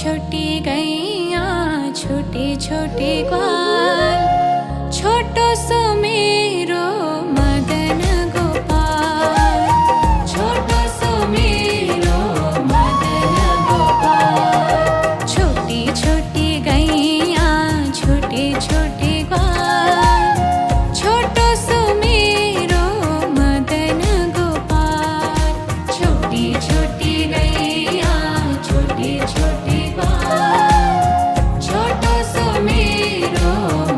छोटी गैया छोटे छोटे ग्वाल, छोटो सो मेरो मदन गोपाल, छोटो सो मेरो मदन गोपाल। छोटी छोटी गैया छोटे छोटे ग्वाल, छोटो सो मेरो मदन गोपाल। छोटी छोटी गैया छोटे छोटे ग्वाल, छोटो सो मेरो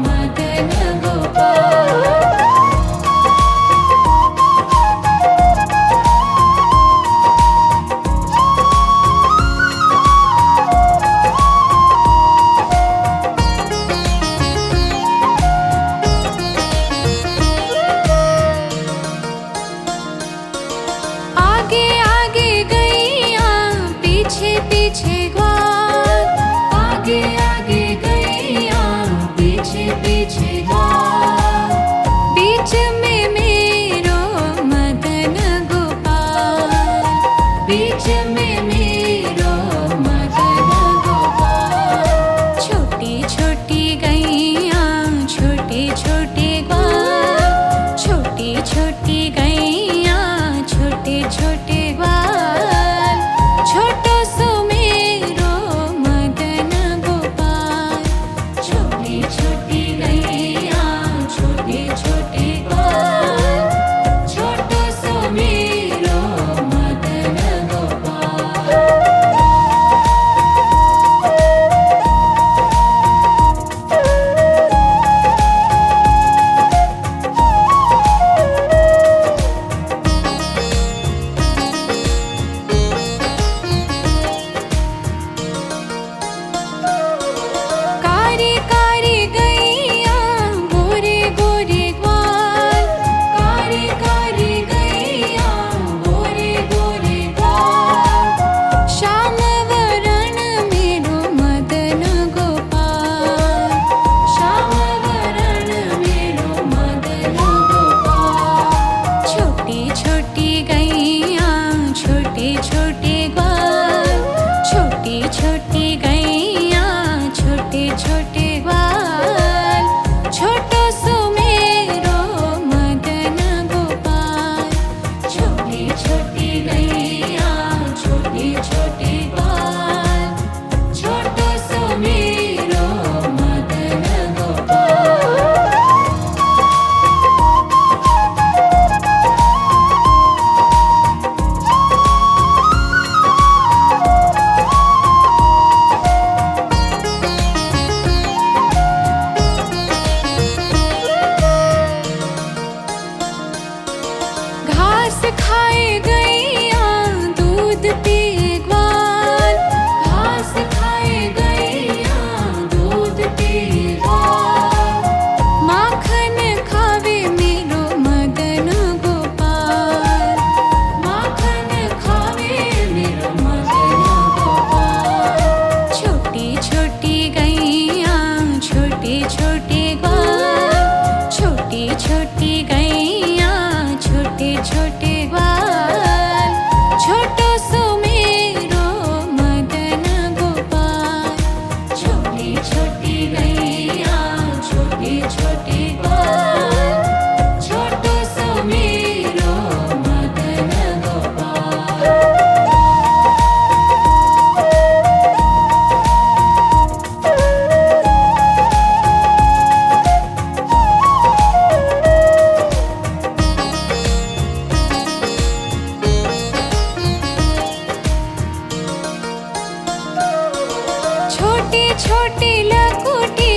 मदन गोपाल। आगे आगे गैया पीछे पीछे ग्वाल, आगे आगे गैया पीछे पीछे ग्वाल। बीच में मेरो मदन गोपाल, बीच में मेरो मदन गोपाल। छोटी छोटी गैया छोटे छोटे ग्वाल, छोटी छोटी गैया छोटे छोटे ग्वाल, छोटो सो मेरो मदन गोपाल। छोटी छोटी गैया छोटे छोटे ग्वाल, छोटो सो मेरो मदन गोपाल। कारी कारी गैया गोरे गोरे ग्वाल, कारी कारी गैया गोरे गोरे ग्वाल। श्याम वरण मेरो मदन गोपाल, श्याम वरण मेरो मदन गोपाल। छोटी छोटी गैया छोटे छोटे ग्वाल, छोटी छोटी गैया छोटे छोटे ग्वाल, छोटो सो मेरो मदन गोपाल। छोटी छोटी गैया छोटे छोटे ग्वाल, छोटो सो मेरो मदन गोपाल। घास खाए गैया दूध पिए ग्वाल, घास खाए गैया दूध पिए ग्वाल। माखन खावे मेरो मदन गोपाल, माखन खावे मेरो मदन गोपाल। छोटी छोटी गैया छोटे छोटे ग्वाल, छोटी छोटी गैया छोटे छोटे ग्वाल, छोटो सो मेरो मदन गोपाल। छोटी छोटी गैया छोटे छोटे ग्वाल, छोटो सो मेरो मदन गोपाल। छोटी छोटी लकुटी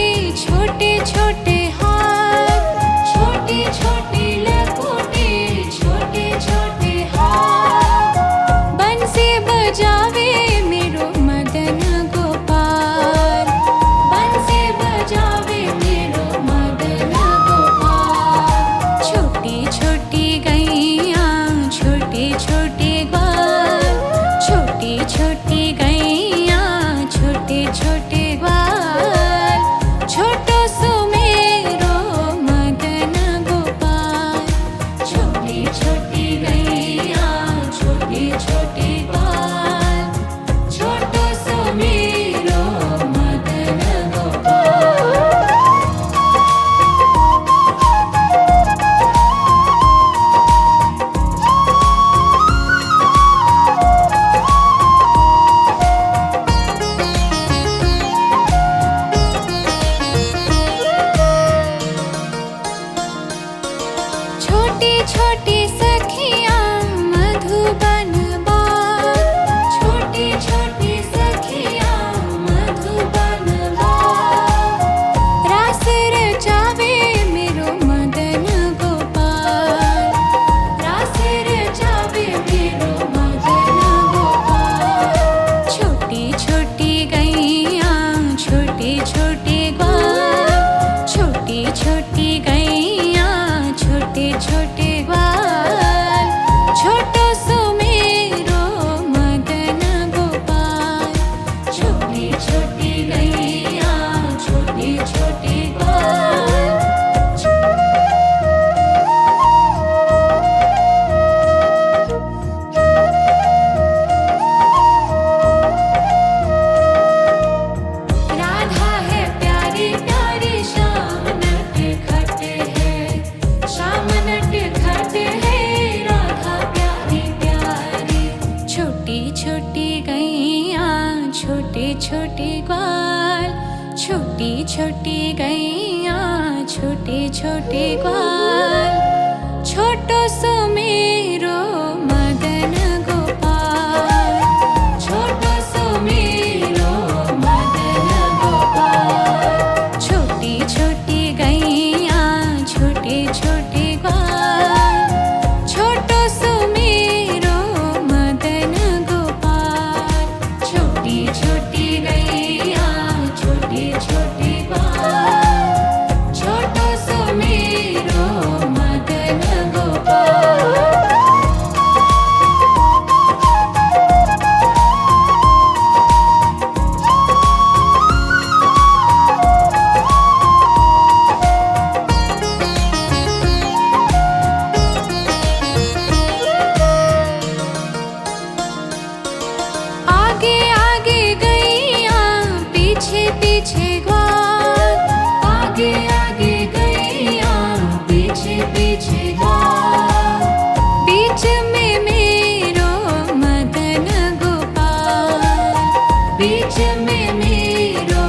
गैया छोटे छोटे ग्वाल, छोटो सो मेरो मदन गोपाल, छोटो सो मेरो मदन गोपाल। छोटी छोटी गैया छोटे छोटे ग्वाल, छोटो सो मेरो मदन गोपाल। छोटी छोटी गैया छोटे छोटे ग्वाल, छोटो सो मेरो मदन गोपाल। आगे आगे गैया पीछे पीछे ग्वाल, आगे आगे गैया पीछे पीछे ग्वाल। बीच में मेरो मदन गोपाल, बीच में मेरो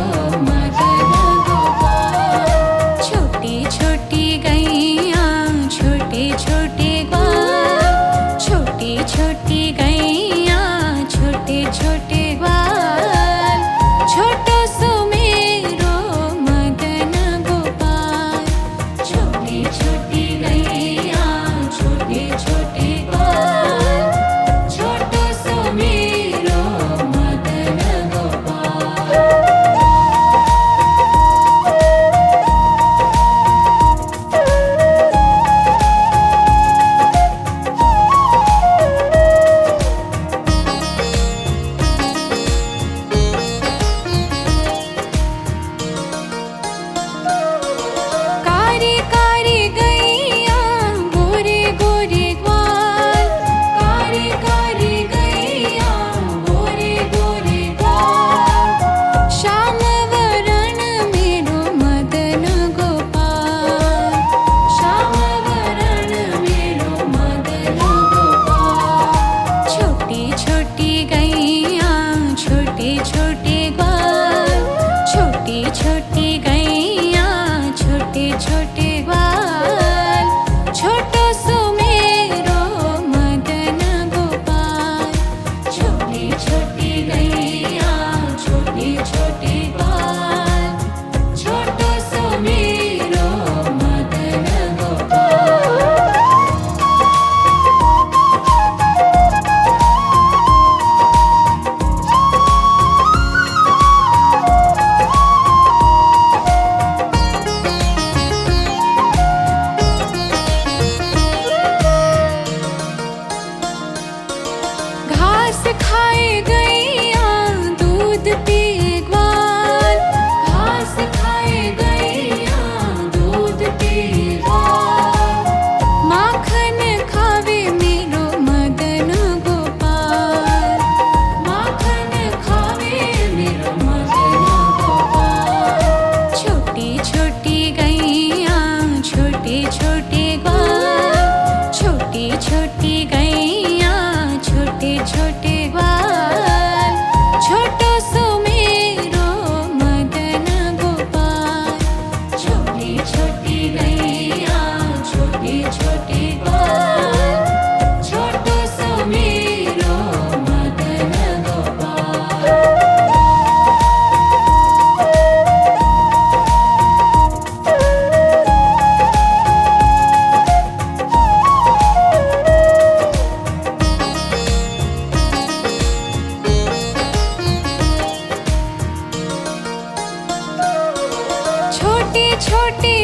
मदन गोपाल। छोटी छोटी गैया छोटे छोटे ग्वाल, छोटी छोटी गैया छोटे छोटे ग्वाल। छोटो सो मेरो मदन गोपाल। छोटी छोटी गैया छोटे छोटे ग्वाल, छोटो सो मेरो मदन गोपाल। कारी कारी गैया गोरे गोरे ग्वाल, कारी कारी गैया गोरे गोरे ग्वाल। श्याम वरण मेरो मदन गोपाल, श्याम वरण मेरो मदन गोपाल। छोटी छोटी गैया छोटे छोटे ग्वाल, छोटी छोटी गैया छोटे छोटे ग्वाल। छोटो सो मेरो मदन गोपाल। छोटी छोटी गैया छोटे छोटे ग्वाल, छोटो सो मेरो मदन गोपाल। घास खाए गैया दूध पिए ग्वाल, घास खाए गैया दूध पिए ग्वाल। माखन खावे मेरो मदन गोपाल, माखन खावे मेरो मदन गोपाल। छोटी छोटी गैया छोटे छोटे ग्वाल, छोटी छोटी गैया छोटे छोटे ग्वाल। छोटो सो मेरो मदन गोपाल। छोटी छोटी गैया छोटे छोटे ग्वाल, छोटो सो मेरो मदन गोपाल। छोटी छोटी